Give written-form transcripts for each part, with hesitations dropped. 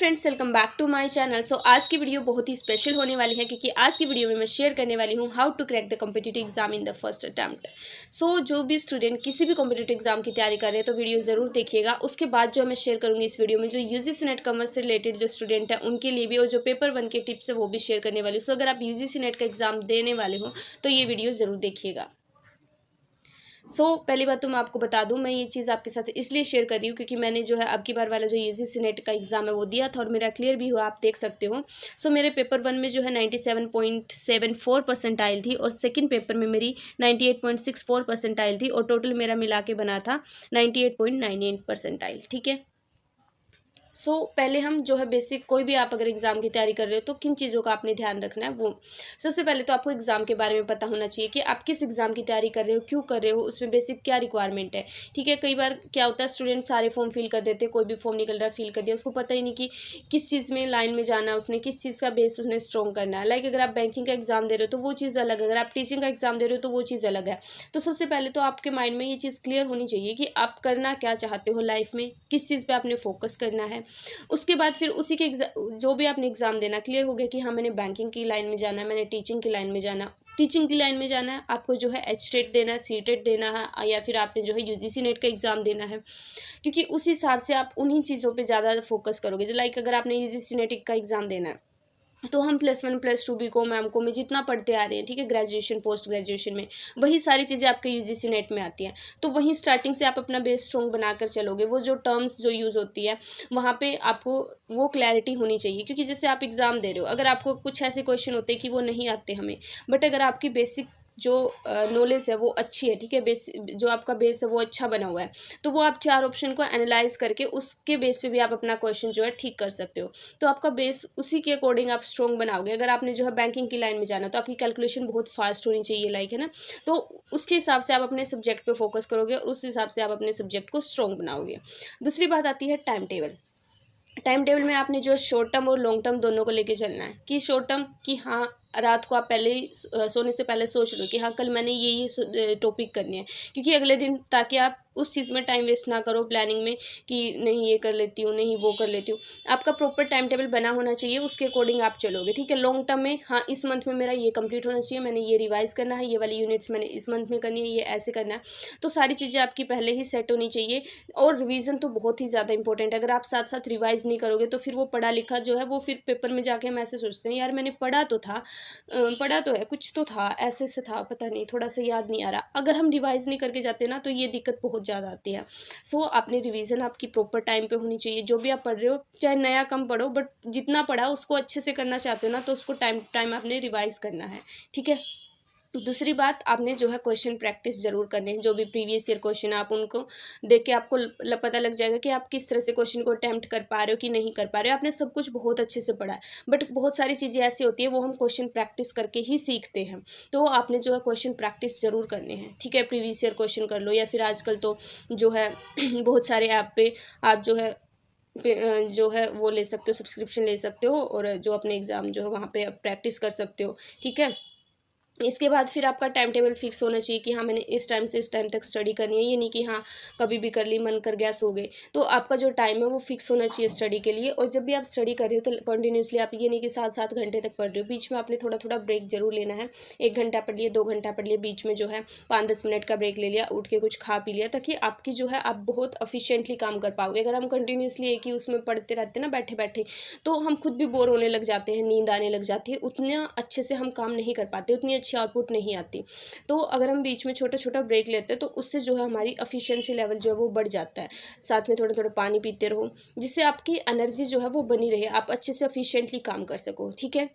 Friends, welcome back to my channel. So आज की video बहुत ही स्पेशल होने वाली है क्योंकि आज की वीडियो में मैं शेयर करने वाली हूँ how to crack the competitive exam in the first attempt. So जो भी स्टूडेंट किसी भी कॉम्पिटिटिव एग्जाम की तैयारी कर रहे हैं तो वीडियो जरूर देखिएगा। उसके बाद जो मैं शेयर करूँगी इस वीडियो में जो यूजीसी नेट कॉमर्स से रिलेटेड जो स्टूडेंट है उनके लिए भी, और जो पेपर 1 के टिप्स है वो भी शेयर करने वाली हूँ। सो अगर आप यूजीसी नेट का एग्जाम देने वाले हो तो ये वीडियो जरूर देखिएगा। पहली बात तो मैं आपको बता दूं, मैं ये चीज़ आपके साथ इसलिए शेयर कर रही हूँ क्योंकि मैंने जो है अब की बार वाला जो यूजीसी नेट का एग्जाम है वो दिया था और मेरा क्लियर भी हुआ, आप देख सकते हो। मेरे पेपर 1 में जो है 97.74 परसेंटाइल थी और सेकंड पेपर में मेरी 98.64 परसेंटाइल थी और टोटल मेरा मिला के बना था 98.98 परसेंटाइल। ठीक है। पहले हम जो है बेसिक, कोई भी आप अगर एग्जाम की तैयारी कर रहे हो तो किन चीज़ों का आपने ध्यान रखना है वो सबसे पहले तो आपको एग्जाम के बारे में पता होना चाहिए कि आप किस एग्जाम की तैयारी कर रहे हो, क्यों कर रहे हो, उसमें बेसिक क्या रिक्वायरमेंट है। ठीक है। कई बार क्या होता है, स्टूडेंट सारे फॉर्म फिल कर देते हैं, कोई भी फॉर्म निकल रहा है फिल कर दिया, उसको पता ही नहीं कि किस चीज़ में लाइन में जाना है, उसने किस चीज़ का बेस उसने स्ट्रॉन्ग करना है। लाइक अगर आप बैंकिंग का एग्जाम दे रहे हो तो वो चीज़ अलग है, अगर आप टीचिंग का एग्जाम दे रहे हो तो वो चीज़ अलग है। तो सबसे पहले तो आपके माइंड में ये चीज़ क्लियर होनी चाहिए कि आप करना क्या चाहते हो लाइफ में, किस चीज़ पर आपने फोकस करना है। उसके बाद फिर उसी के जो भी आपने एग्जाम देना क्लियर हो गया कि हाँ मैंने बैंकिंग की लाइन में जाना है, मैंने टीचिंग की लाइन में जाना, टीचिंग की लाइन में जाना है, आपको जो है एचटेट देना है, सीटेट देना है, या फिर आपने जो है यूजीसी नेट का एग्जाम देना है, क्योंकि उस हिसाब से आप उन्हीं चीज़ों पे ज़्यादा फोकस करोगे। जो लाइक अगर आपने यूजीसी नेट का एग्जाम देना है तो हम +1 +2 बीकॉम एमकॉम में जितना पढ़ते आ रहे हैं, ठीक है, ग्रेजुएशन पोस्ट ग्रेजुएशन में वही सारी चीज़ें आपके यूजीसी नेट में आती हैं। तो वहीं स्टार्टिंग से आप अपना बेस स्ट्रॉन्ग बनाकर चलोगे। वो जो टर्म्स जो यूज़ होती है वहाँ पे आपको वो क्लैरिटी होनी चाहिए, क्योंकि जैसे आप एग्ज़ाम दे रहे हो, अगर आपको कुछ ऐसे क्वेश्चन होते हैं कि वो नहीं आते हमें, बट अगर आपकी बेसिक जो नॉलेज है वो अच्छी है, ठीक है, बेस जो आपका बेस है वो अच्छा बना हुआ है, तो वो आप 4 ऑप्शन को एनालाइज करके उसके बेस पे भी आप अपना क्वेश्चन जो है ठीक कर सकते हो। तो आपका बेस उसी के अकॉर्डिंग आप स्ट्रॉन्ग बनाओगे। अगर आपने जो है बैंकिंग की लाइन में जाना तो आपकी कैलकुलेशन बहुत फास्ट होनी चाहिए, लाइक है ना, तो उसके हिसाब से आप अपने सब्जेक्ट पे फोकस करोगे और उस हिसाब से आप अपने सब्जेक्ट को स्ट्रॉन्ग बनाओगे। दूसरी बात आती है टाइम टेबल। टाइम टेबल में आपने जो शॉर्ट टर्म और लॉन्ग टर्म दोनों को लेके चलना है। कि शॉर्ट टर्म कि हाँ रात को आप पहले ही सोने से पहले सोच लो कि हाँ कल मैंने ये टॉपिक करनी है, क्योंकि अगले दिन ताकि आप उस चीज़ में टाइम वेस्ट ना करो प्लानिंग में कि नहीं ये कर लेती हूँ, नहीं वो कर लेती हूँ। आपका प्रॉपर टाइम टेबल बना होना चाहिए, उसके अकॉर्डिंग आप चलोगे। ठीक है। लॉन्ग टर्म में हाँ इस मंथ में मेरा ये कंप्लीट होना चाहिए, मैंने ये रिवाइज करना है, ये वाली यूनिट्स मैंने इस मंथ में करनी है, ये ऐसे करना है। तो सारी चीज़ें आपकी पहले ही सेट होनी चाहिए। और रिवीजन तो बहुत ही ज़्यादा इंपॉर्टेंट है। अगर आप साथ साथ रिवाइज नहीं करोगे तो फिर वो पढ़ा लिखा जो है वो फिर पेपर में जाके हम ऐसे सोचते हैं यार मैंने पढ़ा तो था, पढ़ा तो है, कुछ तो था, ऐसे से था, पता नहीं, थोड़ा सा याद नहीं आ रहा। अगर हम रिवाइज नहीं करके जाते ना तो ये दिक्कत बहुत ज़्यादा आती है। अपनी रिवीजन आपकी प्रॉपर टाइम पे होनी चाहिए। जो भी आप पढ़ रहे हो चाहे नया कम पढ़ो, बट जितना पढ़ा उसको अच्छे से करना चाहते हो ना तो उसको टाइम टाइम आपने रिवाइज करना है। ठीक है। दूसरी बात, आपने जो है क्वेश्चन प्रैक्टिस जरूर करने हैं। जो भी प्रीवियस ईयर क्वेश्चन है आप उनको देख के आपको पता लग जाएगा कि आप किस तरह से क्वेश्चन को अटेम्प्ट कर पा रहे हो कि नहीं कर पा रहे हो। आपने सब कुछ बहुत अच्छे से पढ़ा है, बट बहुत सारी चीज़ें ऐसी होती है वो हम क्वेश्चन प्रैक्टिस करके ही सीखते हैं। तो आपने जो है क्वेश्चन प्रैक्टिस जरूर करने हैं। ठीक है। प्रीवियस ईयर क्वेश्चन कर लो, या फिर आजकल तो जो है बहुत सारे ऐप पे आप जो है वो ले सकते हो, सब्सक्रिप्शन ले सकते हो और जो अपने एग्ज़ाम जो है वहाँ पे आप प्रैक्टिस कर सकते हो। ठीक है। इसके बाद फिर आपका टाइम टेबल फिक्स होना चाहिए कि हाँ मैंने इस टाइम से इस टाइम तक स्टडी करनी है। ये नहीं कि हाँ कभी भी कर ली, मन कर गया सो गए। तो आपका जो टाइम है वो फिक्स होना चाहिए स्टडी के लिए। और जब भी आप स्टडी कर रहे हो तो कंटिन्यूसली आप ये नहीं कि 7-7 घंटे तक पढ़ रहे हो, बीच में आपने थोड़ा थोड़ा ब्रेक जरूर लेना है। 1 घंटा पढ़ लिया, 2 घंटा पढ़ लिया, बीच में जो है 5-10 मिनट का ब्रेक ले लिया, उठ के कुछ खा पी लिया, ताकि आपकी जो है आप बहुत एफिशिएंटली काम कर पाओगे। अगर हम कंटिन्यूसली एक ही उसमें पढ़ते रहते हैं ना बैठे बैठे, तो हम खुद भी बोर होने लग जाते हैं, नींद आने लग जाती है, उतना अच्छे से हम काम नहीं कर पाते, उतनी अच्छी आउटपुट नहीं आती। तो अगर हम बीच में छोटा छोटा ब्रेक लेते हैं तो उससे जो है हमारी एफिशिएंसी लेवल जो है वो बढ़ जाता है। साथ में थोड़ा थोड़ा पानी पीते रहो, जिससे आपकी एनर्जी जो है वो बनी रहे, आप अच्छे से एफिशिएंटली काम कर सको। ठीक है।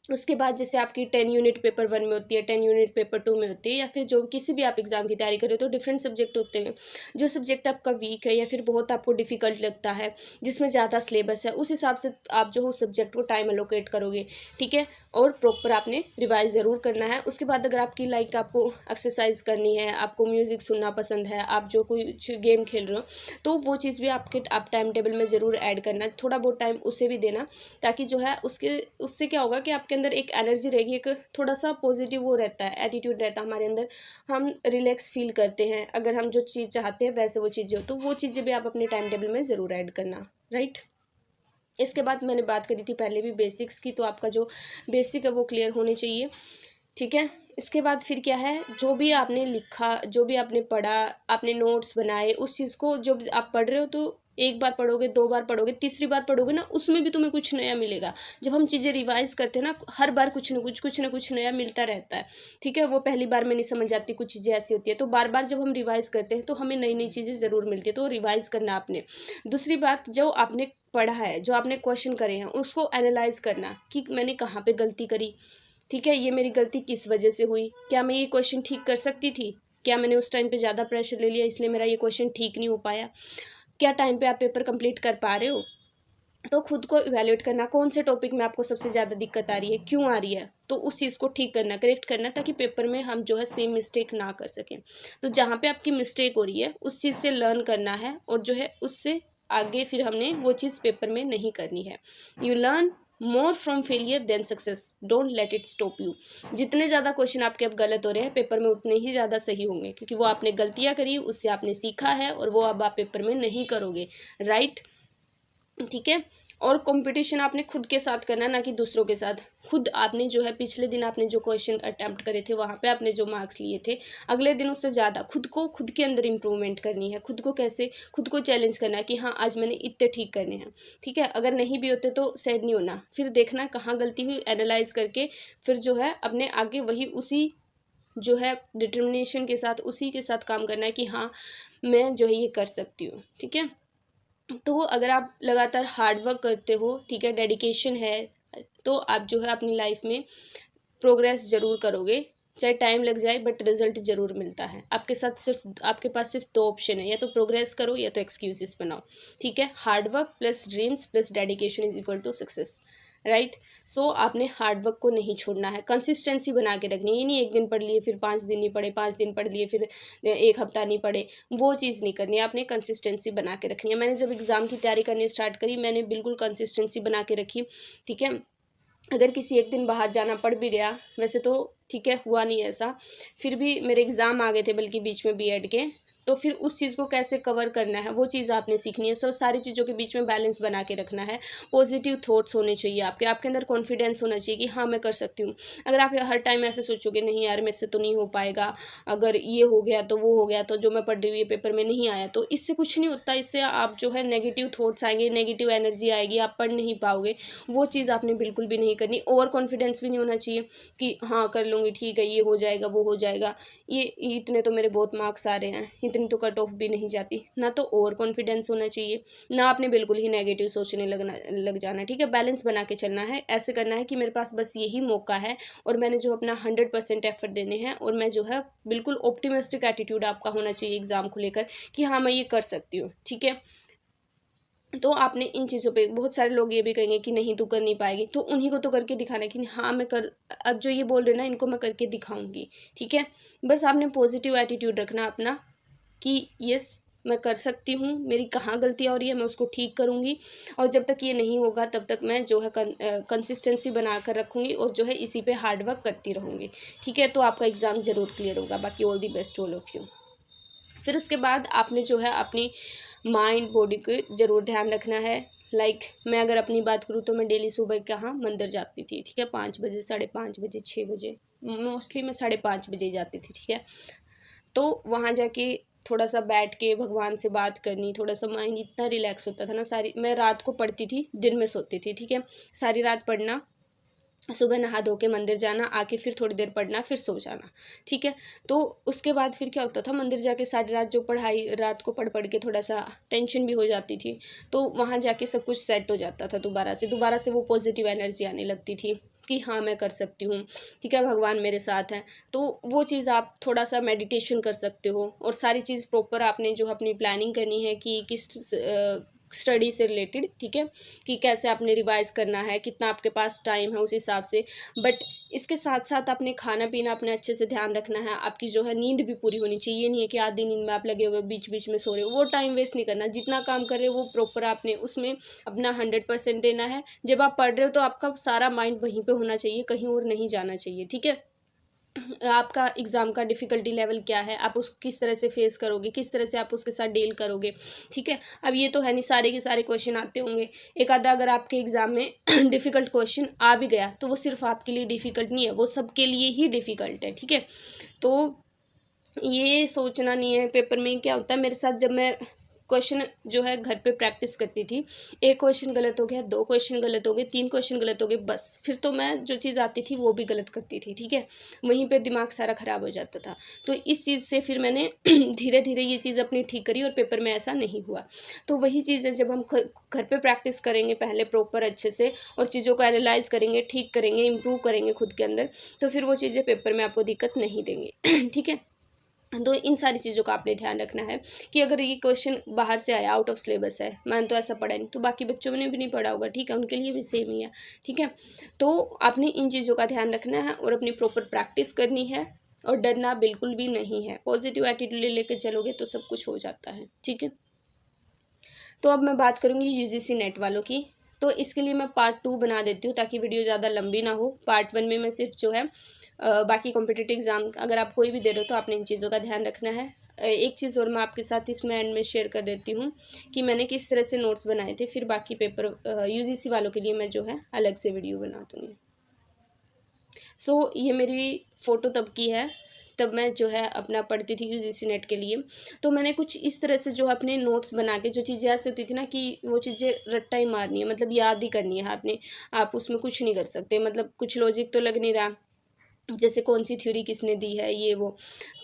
उसके बाद जैसे आपकी 10 यूनिट पेपर 1 में होती है, 10 यूनिट पेपर 2 में होती है, या फिर जो किसी भी आप एग्जाम की तैयारी कर रहे हो तो डिफरेंट सब्जेक्ट होते हैं। जो सब्जेक्ट आपका वीक है या फिर बहुत आपको डिफिकल्ट लगता है, जिसमें ज़्यादा सिलेबस है, उस हिसाब से आप जो उस सब्जेक्ट को टाइम एलोकेट करोगे। ठीक है। और प्रॉपर आपने रिवाइज ज़रूर करना है। उसके बाद अगर आपकी लाइक आपको एक्सरसाइज करनी है, आपको म्यूज़िक सुनना पसंद है, आप जो कुछ गेम खेल रहे हो, तो वो चीज़ भी आप टाइम टेबल में ज़रूर ऐड करना, थोड़ा बहुत टाइम उसे भी देना, ताकि जो है उससे क्या होगा कि आपके अंदर एक एनर्जी रहेगी, एक थोड़ा सा पॉजिटिव वो रहता है, एटीट्यूड रहता है हमारे अंदर, हम रिलैक्स फील करते हैं। अगर हम जो चीज़ चाहते हैं वैसे वो चीज़ें हो, तो वो चीज़ें भी आप अपने टाइम टेबल में ज़रूर ऐड करना। राइट। इसके बाद मैंने बात करी थी पहले भी बेसिक्स की, तो आपका जो बेसिक है वो क्लियर होने चाहिए, ठीक है। इसके बाद फिर क्या है, जो भी आपने लिखा, जो भी आपने पढ़ा, आपने नोट्स बनाए, उस चीज़ को जो आप पढ़ रहे हो तो एक बार पढ़ोगे, दो बार पढ़ोगे, तीसरी बार पढ़ोगे ना, उसमें भी तुम्हें कुछ नया मिलेगा। जब हम चीज़ें रिवाइज करते हैं ना, हर बार कुछ ना कुछ नया मिलता रहता है, ठीक है। वो पहली बार में नहीं समझ आती, कुछ चीज़ें ऐसी होती है, तो बार बार जब हम रिवाइज करते हैं तो हमें नई नई चीज़ें ज़रूर मिलती है, तो रिवाइज करना आपने। दूसरी बात, जो आपने पढ़ा है, जो आपने क्वेश्चन करे हैं, उसको एनालाइज करना कि मैंने कहाँ पे गलती करी, ठीक है, ये मेरी गलती किस वजह से हुई, क्या मैं ये क्वेश्चन ठीक कर सकती थी, क्या मैंने उस टाइम पे ज़्यादा प्रेशर ले लिया इसलिए मेरा ये क्वेश्चन ठीक नहीं हो पाया, क्या टाइम पे आप पेपर कंप्लीट कर पा रहे हो। तो खुद को इवैल्यूएट करना, कौन से टॉपिक में आपको सबसे ज़्यादा दिक्कत आ रही है, क्यों आ रही है, तो उस चीज़ को ठीक करना, करेक्ट करना, ताकि पेपर में हम जो है सेम मिस्टेक ना कर सकें। तो जहाँ पे आपकी मिस्टेक हो रही है उस चीज़ से लर्न करना है, और जो है उससे आगे फिर हमने वो चीज़ पेपर में नहीं करनी है। You learn more from failure than success, don't let it stop you. जितने ज़्यादा क्वेश्चन आपके अब गलत हो रहे हैं पेपर में, उतने ही ज़्यादा सही होंगे, क्योंकि वो आपने गलतियाँ करी, उससे आपने सीखा है, और वो अब आप पेपर में नहीं करोगे, राइट, ठीक है। और कंपटीशन आपने खुद के साथ करना, ना कि दूसरों के साथ। खुद आपने जो है पिछले दिन आपने जो क्वेश्चन अटेम्प्ट करे थे, वहाँ पे आपने जो मार्क्स लिए थे, अगले दिन उससे ज़्यादा खुद को, खुद के अंदर इम्प्रूवमेंट करनी है, खुद को कैसे, खुद को चैलेंज करना है कि हाँ आज मैंने इतने ठीक करने हैं, ठीक है। अगर नहीं भी होते तो सैड नहीं होना, फिर देखना कहाँ गलती हुई, एनालाइज करके फिर जो है अपने आगे वही उसी जो है डिटर्मिनेशन के साथ, उसी के साथ काम करना है कि हाँ मैं जो है ये कर सकती हूँ, ठीक है। तो अगर आप लगातार हार्ड वर्क करते हो, ठीक है, डेडिकेशन है, तो आप जो है अपनी लाइफ में प्रोग्रेस ज़रूर करोगे, चाहे टाइम लग जाए, बट रिजल्ट ज़रूर मिलता है। आपके साथ सिर्फ, आपके पास सिर्फ दो ऑप्शन है, या तो प्रोग्रेस करो या तो एक्सक्यूजेस बनाओ, ठीक है। Hard work plus dreams plus dedication is equal to success, right. So आपने हार्ड वर्क को नहीं छोड़ना है, कंसिस्टेंसी बना के रखनी है। ये नहीं एक दिन पढ़ लिए फिर 5 दिन नहीं पढ़े, 5 दिन पढ़ लिए फिर 1 हफ्ता नहीं पढ़े, वो चीज़ नहीं करनी है, आपने कंसिस्टेंसी बना के रखनी है। मैंने जब एग्ज़ाम की तैयारी करनी स्टार्ट करी, मैंने बिल्कुल कंसिस्टेंसी बना के रखी, ठीक है। अगर किसी एक दिन बाहर जाना पड़ भी गया, वैसे तो ठीक है हुआ नहीं ऐसा, फिर भी मेरे एग्ज़ाम आ गए थे बल्कि बीच में बीएड के, तो फिर उस चीज़ को कैसे कवर करना है वो चीज़ आपने सीखनी है। सब सारी चीज़ों के बीच में बैलेंस बना के रखना है। पॉजिटिव थॉट्स होने चाहिए आपके अंदर कॉन्फिडेंस होना चाहिए कि हाँ मैं कर सकती हूँ। अगर आप हर टाइम ऐसे सोचोगे नहीं यार मेरे से तो नहीं हो पाएगा, अगर ये हो गया तो वो हो गया, तो जो मैं पढ़ रही हूँ ये पेपर में नहीं आया, तो इससे कुछ नहीं होता। इससे आप जो है नेगेटिव थॉट्स आएंगे, नेगेटिव एनर्जी आएगी, आप पढ़ नहीं पाओगे। वो चीज़ आपने बिल्कुल भी नहीं करनी। ओवर कॉन्फिडेंस भी नहीं होना चाहिए कि हाँ कर लूँगी, ठीक है, ये हो जाएगा, वो हो जाएगा, ये इतने तो मेरे बहुत मार्क्स आ रहे हैं, इतनी तो कट ऑफ भी नहीं जाती। ना तो ओवर कॉन्फिडेंस होना चाहिए, ना आपने बिल्कुल ही नेगेटिव सोचने लग जाना, ठीक है। बैलेंस बना के चलना है। ऐसे करना है कि मेरे पास बस यही मौका है और मैंने जो अपना 100% एफर्ट देने हैं, और मैं जो है बिल्कुल ऑप्टिमिस्टिक एटीट्यूड आपका होना चाहिए एग्ज़ाम को लेकर कि हाँ मैं ये कर सकती हूँ, ठीक है। तो आपने इन चीज़ों पे, बहुत सारे लोग ये भी कहेंगे कि नहीं तू कर नहीं पाएगी, तो उन्हीं को तो करके दिखाना है कि हाँ मैं कर, अब जो ये बोल रहे ना इनको मैं करके दिखाऊंगी, ठीक है। बस आपने पॉजिटिव एटीट्यूड रखना अपना कि यस मैं कर सकती हूँ, मेरी कहाँ गलतियाँ हो रही है मैं उसको ठीक करूँगी, और जब तक ये नहीं होगा तब तक मैं जो है कंसिस्टेंसी बना कर रखूँगी, और जो है इसी पे हार्ड वर्क करती रहूँगी, ठीक है। तो आपका एग्ज़ाम ज़रूर क्लियर होगा। बाकी all the best all of you. फिर उसके बाद आपने जो है अपनी माइंड बॉडी को ज़रूर ध्यान रखना है। मैं अगर अपनी बात करूँ तो मैं डेली सुबह कहाँ मंदिर जाती थी, ठीक है, 5 बजे, 5:30 बजे, 6 बजे, मोस्टली मैं 5:30 बजे ही जाती थी, ठीक है। तो वहाँ जाके थोड़ा सा बैठ के भगवान से बात करनी, थोड़ा सा माइंड इतना रिलैक्स होता था ना। मैं रात को पढ़ती थी, दिन में सोती थी, ठीक है। सारी रात पढ़ना, सुबह नहा धो के मंदिर जाना, आके फिर थोड़ी देर पढ़ना, फिर सो जाना, ठीक है। तो उसके बाद फिर क्या होता था, मंदिर जाके सारी रात जो पढ़ाई रात को पढ़ पढ़ के थोड़ा सा टेंशन भी हो जाती थी, तो वहाँ जाके सब कुछ सेट हो जाता था। दोबारा से वो पॉजिटिव एनर्जी आने लगती थी कि हाँ मैं कर सकती हूँ, ठीक है, भगवान मेरे साथ हैं। तो वो चीज़ आप थोड़ा सा मेडिटेशन कर सकते हो, और सारी चीज़ प्रॉपर आपने जो अपनी प्लानिंग करनी है कि किस स्टडी से रिलेटेड, ठीक है, कि कैसे आपने रिवाइज करना है, कितना आपके पास टाइम है उस हिसाब से। बट इसके साथ साथ अपने खाना पीना अपने अच्छे से ध्यान रखना है। आपकी जो है नींद भी पूरी होनी चाहिए। ये नहीं है कि आधी नींद में आप लगे हुए बीच बीच में सो रहे हो, वो टाइम वेस्ट नहीं करना। जितना काम कर रहे हो वो प्रॉपर आपने उसमें अपना 100% देना है। जब आप पढ़ रहे हो तो आपका सारा माइंड वहीं पर होना चाहिए, कहीं और नहीं जाना चाहिए, ठीक है। आपका एग्ज़ाम का डिफ़िकल्टी लेवल क्या है, आप उसको किस तरह से फेस करोगे, किस तरह से आप उसके साथ डील करोगे, ठीक है। अब ये तो है नहीं सारे के सारे क्वेश्चन आते होंगे, एक आधा अगर आपके एग्ज़ाम में डिफ़िकल्ट क्वेश्चन आ भी गया तो वो सिर्फ आपके लिए डिफ़िकल्ट नहीं है, वो सबके लिए ही डिफ़िकल्ट है, ठीक है। तो ये सोचना नहीं है। पेपर में क्या होता है, मेरे साथ जब मैं क्वेश्चन जो है घर पे प्रैक्टिस करती थी, एक क्वेश्चन गलत हो गया, दो क्वेश्चन गलत हो गए, तीन क्वेश्चन गलत हो गए, बस फिर तो मैं जो चीज़ आती थी वो भी गलत करती थी, ठीक है। वहीं पे दिमाग सारा ख़राब हो जाता था। तो इस चीज़ से फिर मैंने धीरे धीरे ये चीज़ अपनी ठीक करी और पेपर में ऐसा नहीं हुआ। तो वही चीज़ है, जब हम घर पे प्रैक्टिस करेंगे पहले प्रॉपर अच्छे से और चीज़ों को एनालाइज करेंगे, ठीक करेंगे, इम्प्रूव करेंगे खुद के अंदर, तो फिर वो चीज़ें पेपर में आपको दिक्कत नहीं देंगी ठीक है। तो इन सारी चीज़ों का आपने ध्यान रखना है कि अगर ये क्वेश्चन बाहर से आया, आउट ऑफ सिलेबस है, मैंने तो ऐसा पढ़ा नहीं, तो बाकी बच्चों ने भी नहीं पढ़ा होगा, ठीक है, उनके लिए भी सेम ही है, ठीक है। तो आपने इन चीज़ों का ध्यान रखना है और अपनी प्रॉपर प्रैक्टिस करनी है और डरना बिल्कुल भी नहीं है। पॉजिटिव एटीट्यूड लेकर चलोगे तो सब कुछ हो जाता है, ठीक है। तो अब मैं बात करूँगी यूजीसी नेट वालों की। तो इसके लिए मैं पार्ट 2 बना देती हूँ ताकि वीडियो ज़्यादा लंबी ना हो। पार्ट 1 में मैं सिर्फ जो है बाकी कॉम्पिटिटिव एग्ज़ाम अगर आप कोई भी दे रहे हो तो आपने इन चीज़ों का ध्यान रखना है। एक चीज़ और मैं आपके साथ इसमें एंड में शेयर कर देती हूँ कि मैंने किस तरह से नोट्स बनाए थे, फिर बाकी पेपर यूजीसी वालों के लिए मैं जो है अलग से वीडियो बना दूँगी। सो ये मेरी फ़ोटो तब की है, तब मैं जो है अपना पढ़ती थी यूजीसी नेट के लिए। तो मैंने कुछ इस तरह से जो अपने नोट्स बना के, जो चीज़ें ऐसी होती थी ना कि वो चीज़ें रट्टा ही मारनी है, मतलब याद ही करनी है आपने, आप उसमें कुछ नहीं कर सकते, मतलब कुछ लॉजिक तो लग नहीं रहा, जैसे कौन सी थ्योरी किसने दी है, ये वो,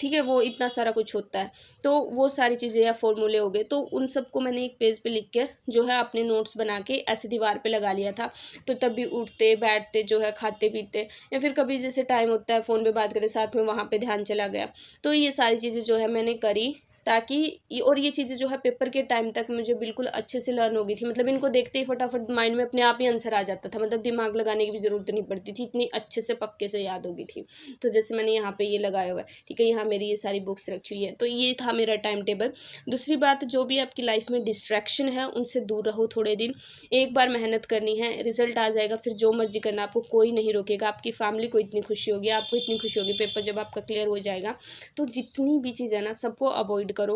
ठीक है, वो इतना सारा कुछ होता है। तो वो सारी चीज़ें या फॉर्मूले हो गए, तो उन सबको मैंने एक पेज पे लिख कर जो है अपने नोट्स बना के ऐसे दीवार पे लगा लिया था। तो तब भी उठते बैठते जो है, खाते पीते, या फिर कभी जैसे टाइम होता है फ़ोन पे बात करें साथ में, वहाँ पे ध्यान चला गया। तो ये सारी चीज़ें जो है मैंने करी, ताकि और ये चीज़ें जो है पेपर के टाइम तक मुझे बिल्कुल अच्छे से लर्न हो गई थी। मतलब इनको देखते ही फटाफट माइंड में अपने आप ही आंसर आ जाता था, मतलब दिमाग लगाने की भी ज़रूरत नहीं पड़ती थी, इतनी अच्छे से पक्के से याद हो गई थी। तो जैसे मैंने यहाँ पे ये लगाया हुआ है, ठीक है, यहाँ मेरी ये सारी बुक्स रखी हुई है। तो ये था मेरा टाइम टेबल। दूसरी बात, जो भी आपकी लाइफ में डिस्ट्रैक्शन है उनसे दूर रहो थोड़े दिन। एक बार मेहनत करनी है, रिजल्ट आ जाएगा, फिर जो मर्जी करना, आपको कोई नहीं रोकेगा। आपकी फैमिली को इतनी खुशी होगी, आपको इतनी खुशी होगी पेपर जब आपका क्लियर हो जाएगा। तो जितनी भी चीज़ है ना, सबको अवॉइड करो।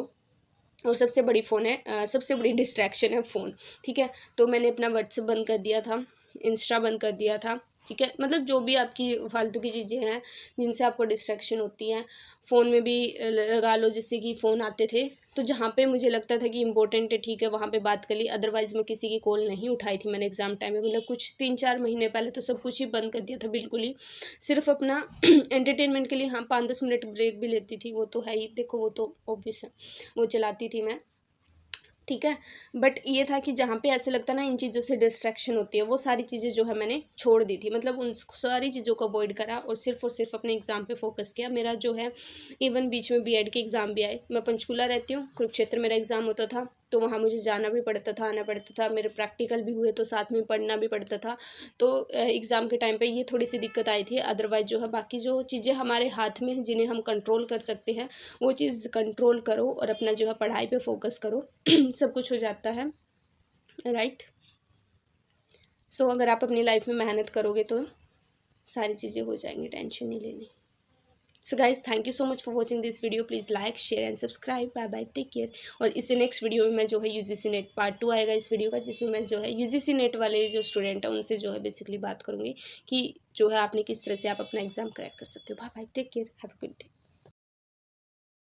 और सबसे बड़ी फ़ोन है, सबसे बड़ी डिस्ट्रैक्शन है फ़ोन, ठीक है। तो मैंने अपना व्हाट्सएप बंद कर दिया था, इंस्टा बंद कर दिया था, ठीक है। मतलब जो भी आपकी फालतू की चीज़ें हैं जिनसे आपको डिस्ट्रैक्शन होती हैं, फ़ोन में भी लगा लो। जैसे कि फ़ोन आते थे तो जहाँ पे मुझे लगता था कि इम्पोर्टेंट है, ठीक है, वहाँ पे बात कर ली, अदरवाइज़ मैं किसी की कॉल नहीं उठाई थी मैंने एग्ज़ाम टाइम में। मतलब कुछ 3-4 महीने पहले तो सब कुछ ही बंद कर दिया था बिल्कुल ही। सिर्फ अपना एंटरटेनमेंट के लिए हाँ 5-10 मिनट ब्रेक भी लेती थी, वो तो है ही, देखो वो तो ऑब्वियस है, वो चलाती थी मैं, ठीक है। बट ये था कि जहाँ पे ऐसे लगता ना इन चीज़ों से डिस्ट्रैक्शन होती है, वो सारी चीज़ें जो है मैंने छोड़ दी थी। मतलब उन सारी चीज़ों को अवॉइड करा और सिर्फ अपने एग्ज़ाम पे फोकस किया। मेरा जो है इवन बीच में बीएड के एग्ज़ाम भी आए। मैं पंचकूला रहती हूँ, कुरुक्षेत्र मेरा एग्ज़ाम होता था, तो वहाँ मुझे जाना भी पड़ता था, आना पड़ता था। मेरे प्रैक्टिकल भी हुए तो साथ में पढ़ना भी पड़ता था। तो एग्ज़ाम के टाइम पे ये थोड़ी सी दिक्कत आई थी। अदरवाइज़ जो है बाकी जो चीज़ें हमारे हाथ में हैं, जिन्हें हम कंट्रोल कर सकते हैं, वो चीज़ कंट्रोल करो और अपना जो है पढ़ाई पे फोकस करो सब कुछ हो जाता है, राइट। सो अगर आप अपनी लाइफ में मेहनत करोगे तो सारी चीज़ें हो जाएंगी, टेंशन नहीं लेनी। So guys, thank you so much for watching this video. Please like share and subscribe. Bye bye, take care. और इससे नेक्स्ट वीडियो में मैं जो है यूजीसी नेट पार्ट 2 आएगा इस वीडियो का, जिसमें मैं जो है यूजीसी नेट वाले जो स्टूडेंट हैं उनसे जो है बेसिकली बात करूँगी कि जो है आपने किस तरह से आप अपना एग्जाम क्रैक कर सकते हो। Bye bye, take care, have a good day.